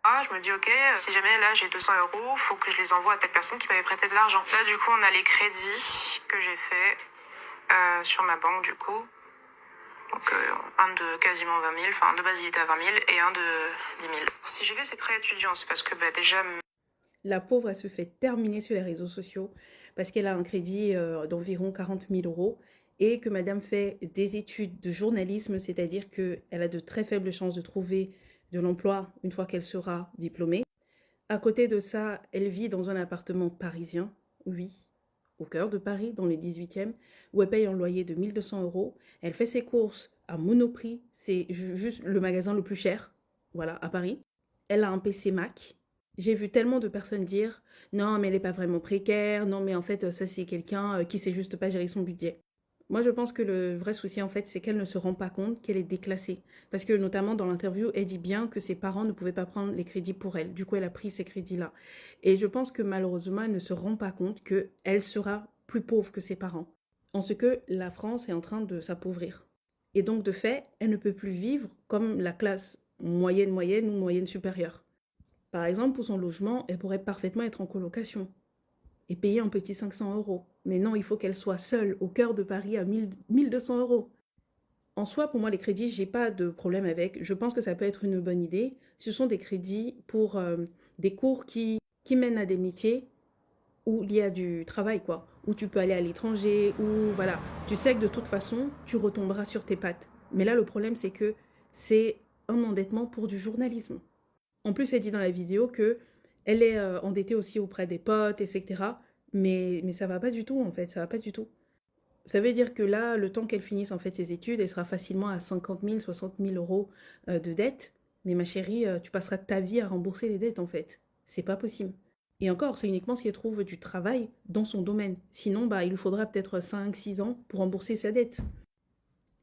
Ah, je me dis, ok, si jamais là j'ai 200 euros, faut que je les envoie à telle personne qui m'avait prêté de l'argent. Là, du coup, on a les crédits que j'ai fait sur ma banque, du coup. Donc, un de quasiment 20 000, enfin, de base, il était à 20 000 et un de 10 000. Si j'ai fait ces prêts étudiants, c'est parce que déjà. La pauvre, elle se fait terminer sur les réseaux sociaux parce qu'elle a un crédit d'environ 40 000 euros et que madame fait des études de journalisme, c'est-à-dire qu'elle a de très faibles chances de trouver de l'emploi une fois qu'elle sera diplômée. À côté de ça, elle vit dans un appartement parisien, oui, au cœur de Paris, dans le 18e, où elle paye un loyer de 1 200 euros. Elle fait ses courses à Monoprix, c'est juste le magasin le plus cher, voilà, à Paris. Elle a un PC Mac. J'ai vu tellement de personnes dire non, mais elle n'est pas vraiment précaire, non, mais en fait, ça, c'est quelqu'un qui sait juste pas gérer son budget. Moi, je pense que le vrai souci, en fait, c'est qu'elle ne se rend pas compte qu'elle est déclassée. Parce que, notamment, dans l'interview, elle dit bien que ses parents ne pouvaient pas prendre les crédits pour elle. Du coup, elle a pris ces crédits-là. Et je pense que, malheureusement, elle ne se rend pas compte qu'elle sera plus pauvre que ses parents. En ce que la France est en train de s'appauvrir. Et donc, de fait, elle ne peut plus vivre comme la classe moyenne ou moyenne supérieure. Par exemple, pour son logement, elle pourrait parfaitement être en colocation et payer un petit 500 euros. Mais non, il faut qu'elle soit seule au cœur de Paris à 1 200 euros. En soi, pour moi, les crédits, j'ai pas de problème avec. Je pense que ça peut être une bonne idée. Ce sont des crédits pour des cours qui mènent à des métiers où il y a du travail, quoi. Où tu peux aller à l'étranger, où voilà. Tu sais que de toute façon, tu retomberas sur tes pattes. Mais là, le problème, c'est que c'est un endettement pour du journalisme. En plus, elle dit dans la vidéo que elle est endettée aussi auprès des potes, etc. Mais ça va pas du tout, en fait. Ça va pas du tout. Ça veut dire que là, le temps qu'elle finisse en fait ses études, elle sera facilement à 50 000, 60 000 euros de dettes. Mais ma chérie, tu passeras ta vie à rembourser les dettes en fait. C'est pas possible. Et encore, c'est uniquement si elle trouve du travail dans son domaine. Sinon, bah, il lui faudra peut-être 5, 6 ans pour rembourser sa dette.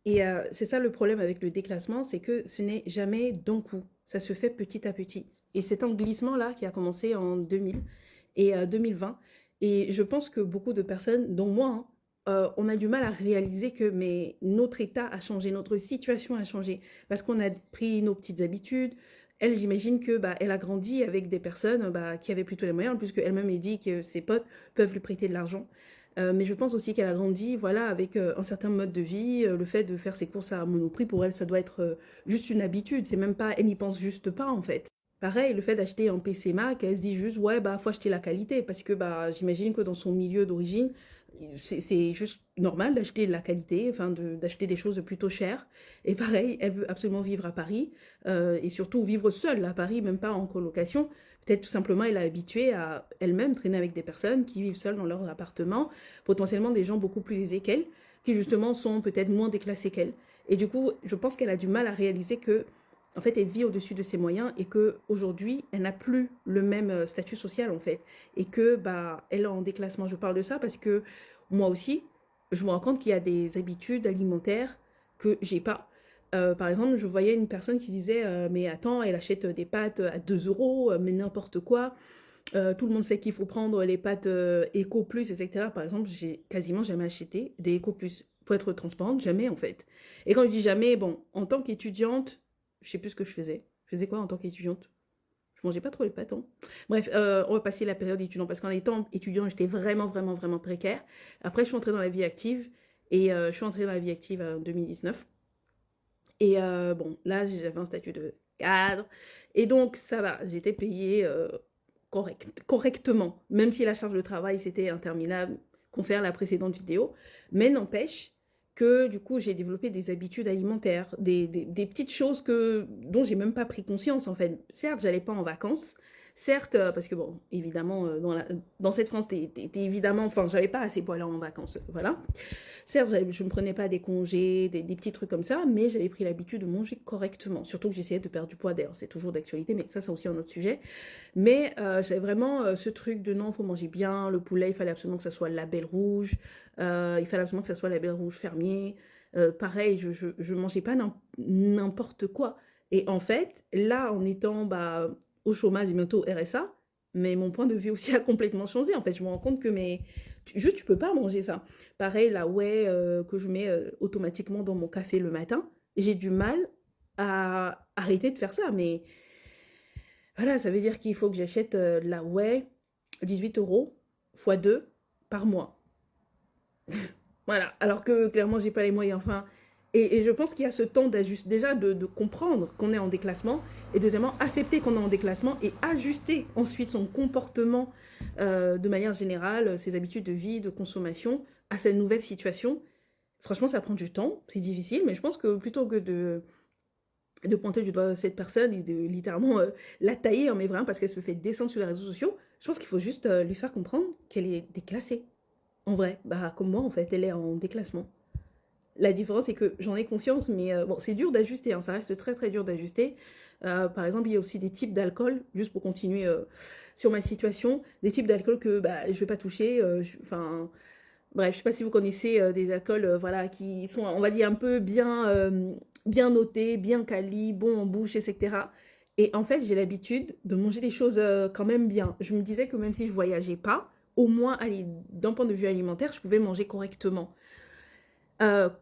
Et c'est ça le problème avec le déclassement, c'est que ce n'est jamais d'un coup. Ça se fait petit à petit. Et c'est un glissement-là qui a commencé en 2000 et 2020. Et je pense que beaucoup de personnes, dont moi, hein, on a du mal à réaliser que mais notre état a changé, notre situation a changé, parce qu'on a pris nos petites habitudes. Elle, j'imagine que bah, elle a grandi avec des personnes bah, qui avaient plutôt les moyens, puisque elle-même a dit que ses potes peuvent lui prêter de l'argent. Mais je pense aussi qu'elle a grandi voilà, avec un certain mode de vie. Le fait de faire ses courses à Monoprix, pour elle, ça doit être juste une habitude. C'est même pas, elle n'y pense juste pas, en fait. Pareil, le fait d'acheter un PC Mac, elle se dit juste, ouais, bah, faut acheter la qualité. Parce que bah, j'imagine que dans son milieu d'origine, c'est juste normal d'acheter de la qualité, enfin, d'acheter des choses plutôt chères. Et pareil, elle veut absolument vivre à Paris, et surtout vivre seule à Paris, même pas en colocation. Peut-être tout simplement, elle est habituée à elle-même traîner avec des personnes qui vivent seules dans leur appartement, potentiellement des gens beaucoup plus aisés qu'elle, qui justement sont peut-être moins déclassés qu'elle. Et du coup, je pense qu'elle a du mal à réaliser que, en fait, elle vit au-dessus de ses moyens et que aujourd'hui, elle n'a plus le même statut social en fait, et que bah, elle est en déclassement. Je parle de ça parce que moi aussi, je me rends compte qu'il y a des habitudes alimentaires que j'ai pas. Par exemple, je voyais une personne qui disait mais attends, elle achète des pâtes à 2 euros, mais n'importe quoi. Tout le monde sait qu'il faut prendre les pâtes Eco Plus, etc. Par exemple, j'ai quasiment jamais acheté des Eco Plus. Pour être transparente, jamais en fait. Et quand je dis jamais, bon, en tant qu'étudiante, je sais plus ce que je faisais. Je faisais quoi en tant qu'étudiante? Je mangeais pas trop les pâtes, hein. Bref, on va passer la période étudiante parce qu'en étant étudiant, j'étais vraiment, vraiment, vraiment précaire. Après, je suis entrée dans la vie active et je suis entrée dans la vie active en 2019. Et bon, là, j'avais un statut de cadre. Et donc, ça va, j'étais payée correctement, même si la charge de travail, c'était interminable, confère la précédente vidéo. Mais n'empêche que, du coup, j'ai développé des habitudes alimentaires, des petites choses dont j'ai même pas pris conscience, en fait. Certes, j'allais pas en vacances. Certes, parce que bon, évidemment, dans cette France, t'es évidemment, enfin, j'avais pas assez pour aller en vacances, voilà. Certes, je ne me prenais pas des congés, des petits trucs comme ça, mais j'avais pris l'habitude de manger correctement. Surtout que j'essayais de perdre du poids. D'ailleurs, c'est toujours d'actualité, mais ça, c'est aussi un autre sujet. Mais j'avais vraiment ce truc de non, il faut manger bien. Le poulet, il fallait absolument que ça soit label rouge. Il fallait absolument que ça soit label rouge fermier. Pareil, je mangeais pas n'importe quoi. Et en fait, là, en étant bah, au chômage et bientôt RSA, mais mon point de vue aussi a complètement changé. En fait, je me rends compte que juste, tu peux pas manger ça. Pareil, la whey que je mets automatiquement dans mon café le matin, j'ai du mal à arrêter de faire ça. Mais Voilà, ça veut dire qu'il faut que j'achète la whey 18 euros fois 2 par mois. Voilà, alors que clairement, j'ai pas les moyens. Enfin, et je pense qu'il y a ce temps d'ajuster, déjà de comprendre qu'on est en déclassement, et deuxièmement, accepter qu'on est en déclassement et ajuster ensuite son comportement de manière générale, ses habitudes de vie, de consommation à cette nouvelle situation. Franchement, ça prend du temps, c'est difficile, mais je pense que plutôt que de pointer du doigt cette personne et de littéralement la tailler en vrai parce qu'elle se fait descendre sur les réseaux sociaux, je pense qu'il faut juste lui faire comprendre qu'elle est déclassée. En vrai, bah comme moi en fait, elle est en déclassement. La différence c'est que j'en ai conscience, mais bon, c'est dur d'ajuster, hein, ça reste très très dur d'ajuster. Par exemple, il y a aussi des types d'alcool, juste pour continuer sur ma situation, des types d'alcool que bah, je vais pas toucher. Enfin, bref, je sais pas si vous connaissez des alcools voilà, qui sont, on va dire, un peu bien notés, bien quali, bons en bouche, etc. Et en fait, j'ai l'habitude de manger des choses quand même bien. Je me disais que même si je voyageais pas, au moins, allez, d'un point de vue alimentaire, je pouvais manger correctement.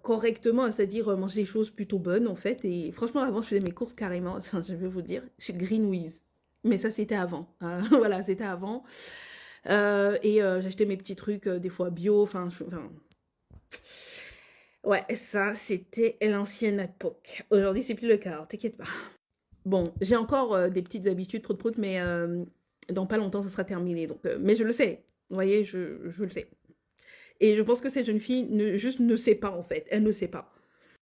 Correctement, c'est-à-dire manger des choses plutôt bonnes, en fait. Et franchement, avant, je faisais mes courses carrément, enfin, je vais vous dire, chez Greenwiz. Mais ça, c'était avant. Voilà, c'était avant. Et j'achetais mes petits trucs, des fois bio, enfin, ouais, ça, c'était l'ancienne époque. Aujourd'hui, c'est plus le cas, alors t'inquiète pas. Bon, j'ai encore des petites habitudes prout-prout, mais dans pas longtemps, ça sera terminé. Donc, mais je le sais, vous voyez, je le sais. Et je pense que cette jeune fille juste ne sait pas, en fait. Elle ne sait pas.